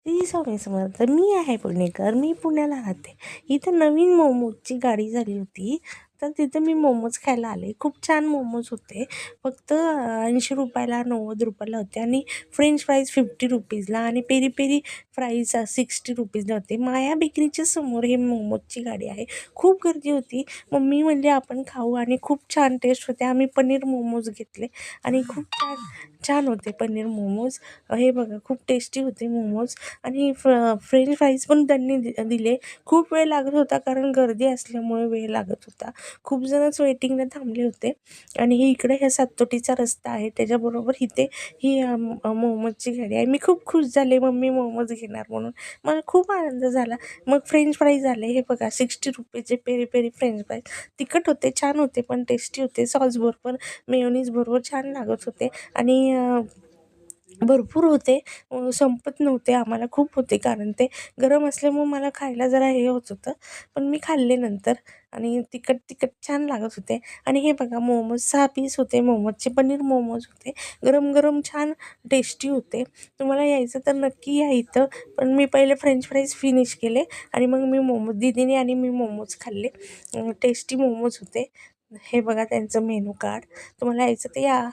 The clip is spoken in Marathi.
श्री स्वामी समर्थ. मी आहे पुणेकर, मी पुण्याला राहते. इथं नवीन मोमोजची गाडी झाली होती, तर तिथं मी मोमोज खायला आले. खूप छान मोमोज होते. फक्त 80 रुपयाला 90 रुपयाला होते आणि फ्रेंच फ्राईज 50 रुपीजला आणि पेरी पेरी फ्राईज 60 रुपीजला होते. माया बेकरीच्या समोर हे मोमोजची गाडी आहे. खूप गर्दी होती. मम्मी म्हणली आपण खाऊ आणि खूप छान टेस्ट होते. आम्ही पनीर मोमोज घेतले आणि खूप छान छान होते पनीर मोमोज. हे बघा खूप टेस्टी होते मोमोज आणि फ्रेंच फ्राईज पण त्यांनी दिले. खूप वेळ लागत होता कारण गर्दी असल्यामुळे वेळ लागत होता. खूप जणच वेटिंगला थांबले होते आणि हे इकडे ह्या सातोटीचा रस्ता आहे त्याच्याबरोबर इथे ही मोमोजची गाडी आहे. मी खूप खुश झाले मम्मी मोमोज घेणार म्हणून. मला खूप आनंद झाला. मग फ्रेंच फ्राईज आले. हे बघा 60 रुपयेचे पेरी पेरी फ्रेंच फ्राईज. तिखट होते, छान होते, पण टेस्टी होते. सॉसबरोबर मेयोनीज बरोबर छान लागत होते आणि भरपूर होते. संपत नव्हते. आम्हाला खूप होते कारण ते गरम असल्यामुळे मला खायला जरा हे होत होतं. पण मी खाल्ले नंतर आणि तिखट तिखट छान लागत होते. आणि हे बघा मोमोज 6 पीस होते मोमोजचे. पनीर मोमोज होते. गरम गरम छान टेस्टी होते. तुम्हाला यायचं तर नक्की या इथं. पण मी पहिले फ्रेंच फ्राईज फिनिश केले आणि मग मी मोमोज दीदीने आणि मी मोमोज खाल्ले. टेस्टी मोमोज होते. हे बघा त्यांचं मेनू कार्ड. तुम्हाला यायचं तर या.